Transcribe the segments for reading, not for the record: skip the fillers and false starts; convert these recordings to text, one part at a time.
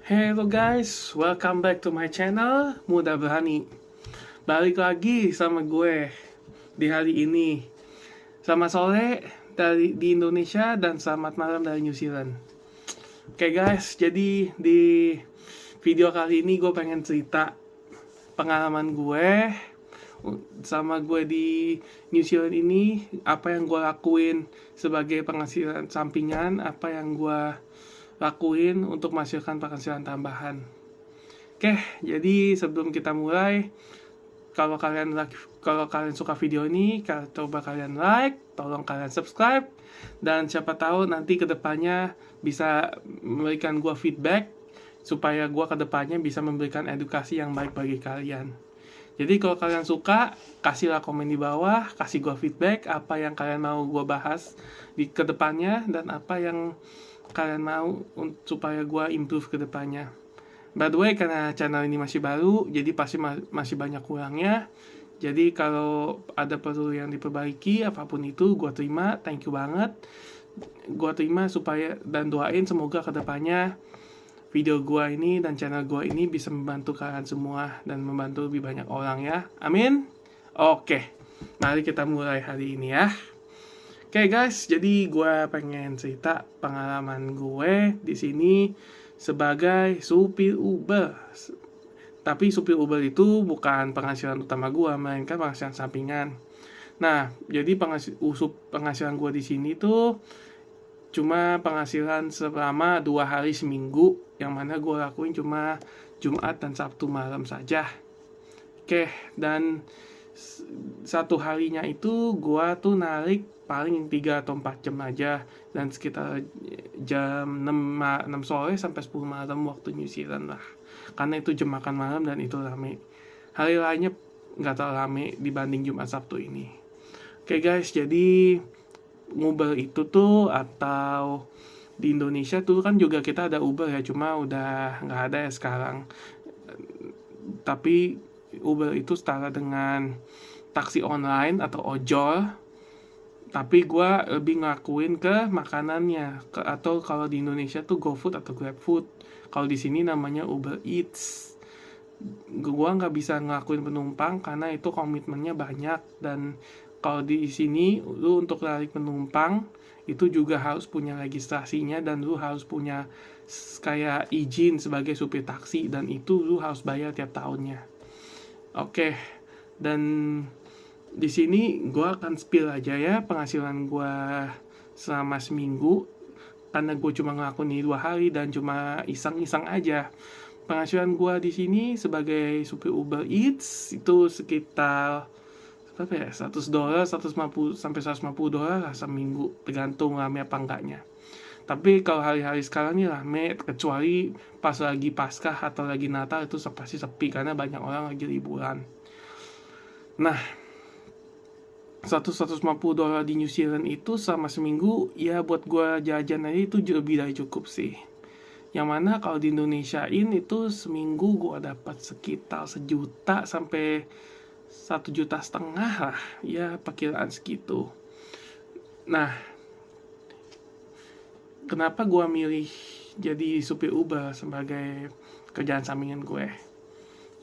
Hello guys, welcome back to my channel Muda Berani. Balik lagi sama gue di hari ini. Selamat sore di Indonesia dan selamat malam dari New Zealand. Oke guys, jadi di video kali ini gue pengen cerita pengalaman gue sama gue di New Zealand ini, apa yang gue lakuin sebagai penghasilan sampingan, apa yang gue lakuin untuk menghasilkan penghasilan tambahan. Oke, jadi sebelum kita mulai, kalau kalian suka video ini, coba kalian like, tolong kalian subscribe, dan siapa tahu nanti kedepannya bisa memberikan gue feedback supaya gue kedepannya bisa memberikan edukasi yang baik bagi kalian. Jadi kalau kalian suka, kasihlah komen di bawah, kasih gue feedback apa yang kalian mau gue bahas di kedepannya dan apa yang kalian mau supaya gue improve kedepannya. By the way, karena channel ini masih baru, jadi pasti masih banyak kurangnya. Jadi kalau ada perlu yang diperbaiki, apapun itu, gue terima, thank you banget. Gue terima supaya dan doain semoga kedepannya video gue ini dan channel gue ini bisa membantu kalian semua dan membantu lebih banyak orang ya. Amin. Oke, mari kita mulai hari ini ya. Oke guys, jadi gue pengen cerita pengalaman gue di sini sebagai supir Uber. Tapi supir Uber itu bukan penghasilan utama gue, melainkan penghasilan sampingan. Nah, jadi penghasilan gue di sini tuh cuma penghasilan selama 2 hari seminggu, yang mana gue lakuin cuma Jumat dan Sabtu malam saja. Oke, dan satu harinya itu gue tuh narik paling 3 atau 4 jam aja, dan sekitar jam 6 sore sampai 10 malam waktu New Zealand lah, karena itu jam makan malam dan itu rame. Hari lainnya nggak terlalu rame dibanding Jumat Sabtu ini. Oke guys, jadi Uber itu tuh, atau di Indonesia tuh kan juga kita ada Uber ya, cuma udah nggak ada ya sekarang. Tapi Uber itu setara dengan taksi online atau ojol, tapi gue lebih ngakuin ke makanannya, atau kalau di Indonesia tuh GoFood atau GrabFood. Kalau di sini namanya Uber Eats. Gue nggak bisa ngakuin penumpang karena itu komitmennya banyak, dan kalau di sini lu untuk narik penumpang itu juga harus punya registrasinya, dan lu harus punya kayak izin sebagai supir taksi, dan itu lu harus bayar tiap tahunnya. Oke, dan di sini gue akan spill aja ya penghasilan gue selama seminggu, karena gue cuma ngelakuin 2 hari dan cuma iseng-iseng aja. Penghasilan gue di sini sebagai supir Uber Eats itu sekitar berapa ya, $100, 150 sampai $150 lah seminggu, tergantung rame apa enggaknya. Tapi kalau hari-hari sekarang ini rame, kecuali pas lagi Paskah atau lagi Natal, itu pasti sepi karena banyak orang lagi liburan. Nah, $150 di New Zealand itu sama seminggu ya buat gue jajan aja itu lebih dari cukup sih. Yang mana kalau di Indonesiain itu seminggu gue dapat sekitar 1 juta sampai 1,5 juta lah ya, perkiraan segitu. Nah, kenapa gue milih jadi supir Uber sebagai kerjaan sampingan gue?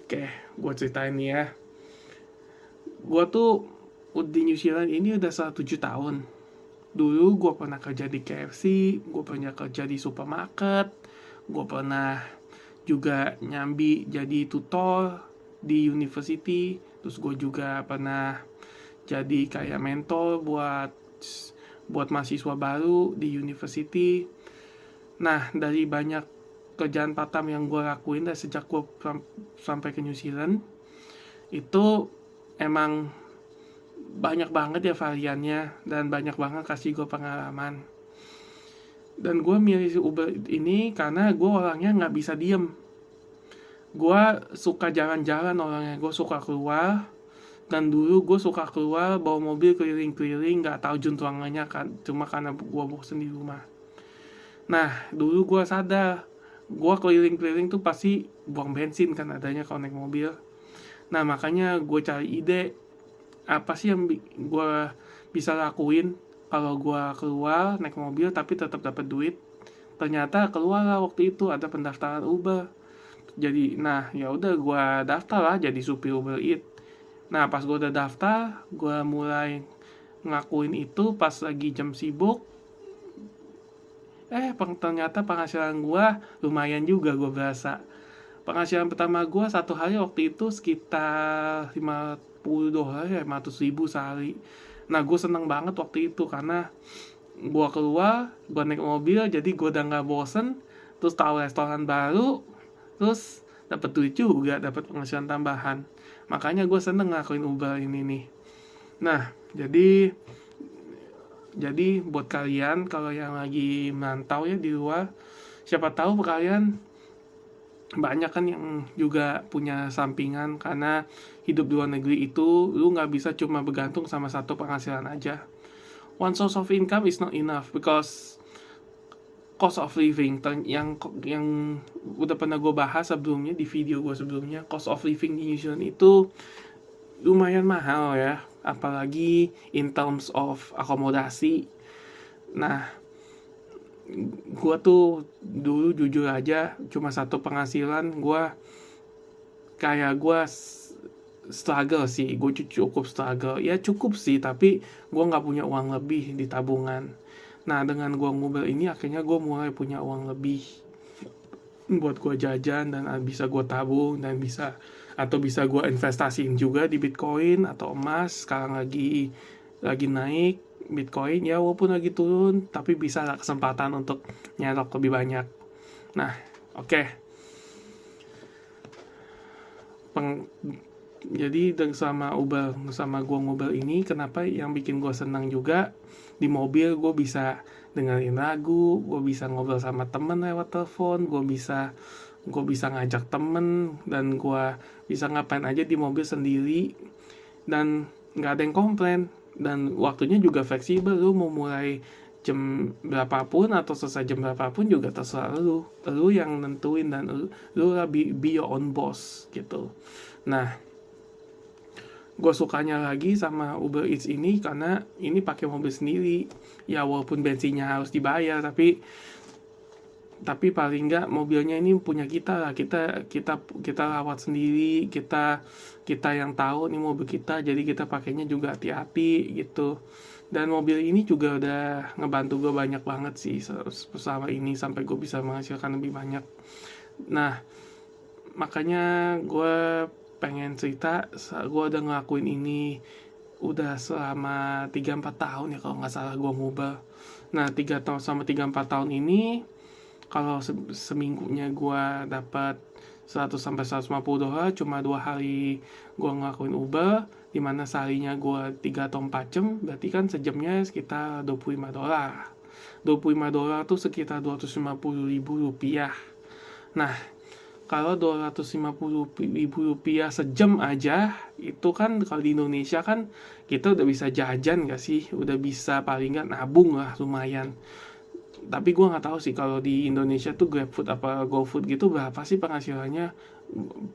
Oke, gue ceritain nih ya. Gue tuh di New Zealand ini udah 7 tahun. Dulu gue pernah kerja di KFC, gue pernah kerja di supermarket, gue pernah juga nyambi jadi tutor di university, terus gue juga pernah jadi kayak mentor buat mahasiswa baru di university. Nah, dari banyak kerjaan part-time yang gue lakuin dari sejak gue sampai ke New Zealand, itu emang banyak banget ya variannya, dan banyak banget kasih gue pengalaman. Dan gue milih Uber ini karena gue orangnya nggak bisa diem. Gue suka jalan-jalan orangnya, gue suka keluar. Dan dulu gue suka keluar bawa mobil keliling-keliling, gak tahu juntuangannya kan, cuma karena gue bosen di rumah. Nah, dulu gue sadar, gue keliling-keliling tuh pasti buang bensin kan adanya kalau naik mobil. Nah, makanya gue cari ide, apa sih yang gue bisa lakuin kalau gue keluar naik mobil tapi tetap dapat duit. ternyata keluar lah waktu itu ada pendaftaran Uber. Jadi nah ya udah gue daftar lah jadi supir Uber Eats. Nah pas gue udah daftar, gue mulai ngakuin itu pas lagi jam sibuk. Ternyata penghasilan gue lumayan juga gue berasa. Penghasilan pertama gue satu hari waktu itu sekitar $50 ya, 500 ribu sehari. Nah gue seneng banget waktu itu karena gue keluar, gue naik mobil, jadi gue udah gak bosen. Terus tahu restoran baru, terus dapat duit juga, dapat penghasilan tambahan. Makanya gue seneng ngelakuin Uber ini nih. Nah jadi buat kalian kalau yang lagi merantau ya di luar, siapa tahu kalian banyak kan yang juga punya sampingan, karena hidup di luar negeri itu lu nggak bisa cuma bergantung sama satu penghasilan aja. One source of income is not enough because cost of living yang udah pernah gue bahas sebelumnya di video gue sebelumnya, cost of living di New Zealand itu lumayan mahal ya, apalagi in terms of akomodasi. Nah gue tuh dulu jujur aja cuma satu penghasilan, gue struggle sih, gue cukup struggle ya, cukup sih, tapi gue nggak punya uang lebih di tabungan. Nah dengan gue ngubel ini akhirnya gue mulai punya uang lebih buat gue jajan, dan bisa gue tabung, dan bisa gue investasiin juga di Bitcoin atau emas. Sekarang lagi naik Bitcoin ya, walaupun lagi turun, tapi bisa lah kesempatan untuk nyerok lebih banyak. Nah oke. Jadi sama gue ngobrol ini, kenapa yang bikin gue senang juga, di mobil gue bisa dengerin lagu, gue bisa ngobrol sama temen lewat telepon, gue bisa ngajak temen, dan gue bisa ngapain aja di mobil sendiri, dan nggak ada yang komplain, dan waktunya juga fleksibel. Lu mau mulai jam berapapun atau selesai jam berapapun juga terserah lu yang nentuin, dan lu lah be your own boss gitu. Nah gue sukanya lagi sama Uber Eats ini karena ini pakai mobil sendiri ya, walaupun bensinnya harus dibayar, tapi paling nggak mobilnya ini punya kita lah, kita rawat sendiri, kita yang tahu nih mobil kita, jadi kita pakainya juga hati-hati gitu. Dan mobil ini juga udah ngebantu gue banyak banget sih selama ini, sampai gue bisa menghasilkan lebih banyak. Nah makanya gue pengen cerita, gue udah ngelakuin ini udah selama 3-4 tahun ya kalau nggak salah gue ngubah. Nah 3-4 tahun ini, kalau seminggunya gue dapat $100-150, cuma 2 hari gue ngelakuin Uber, dimana seharinya gue 3 atau 4 jam, berarti kan sejamnya sekitar $25. $25 tuh sekitar Rp250.000. Nah kalau Rp250.000 sejam aja, itu kan kalau di Indonesia kan kita udah bisa jajan gak sih, udah bisa paling nggak nabung lah lumayan. Tapi gue nggak tahu sih kalau di Indonesia tuh GrabFood apa GoFood gitu berapa sih penghasilannya,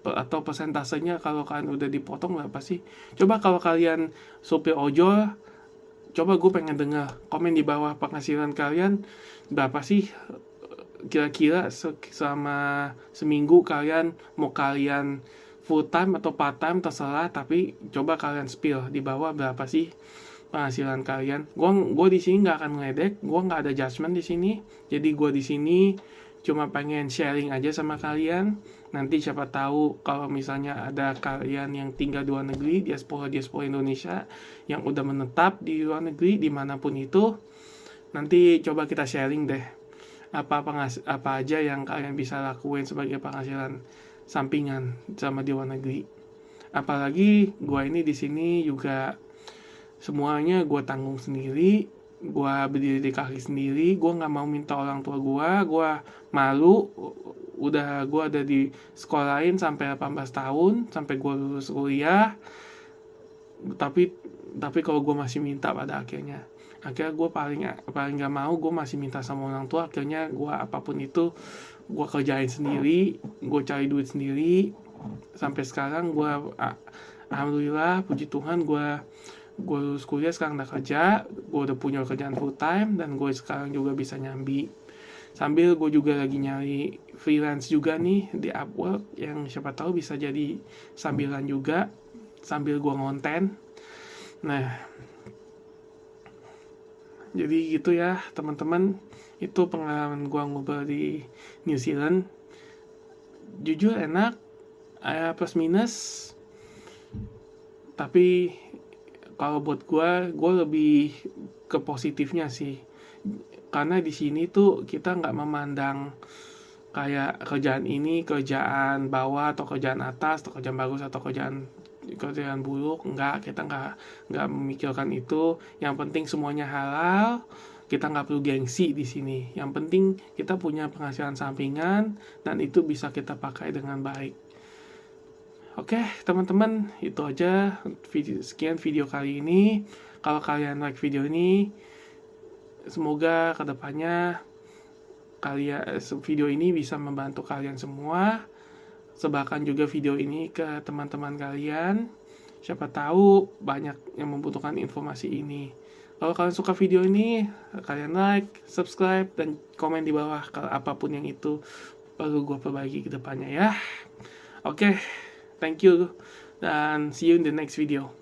atau persentasenya kalau kalian udah dipotong berapa sih. Coba kalau kalian sopir ojol, coba gue pengen dengar komen di bawah, penghasilan kalian berapa sih kira-kira selama seminggu, kalian mau kalian full time atau part time terserah, tapi coba kalian spill di bawah berapa sih penghasilan kalian. Gue di sini nggak akan ngeledek, gue nggak ada judgement di sini, jadi gue di sini cuma pengen sharing aja sama kalian. Nanti siapa tahu kalau misalnya ada kalian yang tinggal di luar negeri, diaspora Indonesia yang udah menetap di luar negeri dimanapun itu, nanti coba kita sharing deh apa aja yang kalian bisa lakuin sebagai penghasilan sampingan sama di luar negeri. Apalagi gue ini di sini juga semuanya gue tanggung sendiri, gue berdiri di kaki sendiri, gue nggak mau minta orang tua gue malu. Gue ada di sekolahin sampai 18 tahun, sampai gue lulus kuliah, tapi kalau gue masih minta pada akhirnya gue paling gak mau, gue masih minta sama orang tua. Akhirnya gue apapun itu gue kerjain sendiri, gue cari duit sendiri. Sampai sekarang gue alhamdulillah, puji Tuhan, gue lulus kuliah, sekarang udah kerja, gue udah punya kerjaan full time, dan gue sekarang juga bisa nyambi. Sambil gue juga lagi nyari freelance juga nih di Upwork, yang siapa tahu bisa jadi sambilan juga sambil gue ngonten. Nah, jadi gitu ya teman-teman, itu pengalaman gue ngobrol di New Zealand. Jujur enak, plus minus, tapi kalau buat gue lebih ke positifnya sih, karena di sini tuh kita nggak memandang kayak kerjaan ini kerjaan bawah atau kerjaan atas atau kerjaan bagus atau kerjaan buruk. Kita nggak memikirkan itu. Yang penting semuanya halal, kita nggak perlu gengsi di sini. Yang penting kita punya penghasilan sampingan dan itu bisa kita pakai dengan baik. Oke teman-teman, itu aja sekian video kali ini. Kalau kalian like video ini, semoga kedepannya video ini bisa membantu kalian semua. Sebarkan juga video ini ke teman-teman kalian. Siapa tahu banyak yang membutuhkan informasi ini. Kalau kalian suka video ini, kalian like, subscribe, dan komen di bawah kalau apapun yang itu perlu gue perbaiki ke depannya ya. Oke, thank you, dan see you in the next video.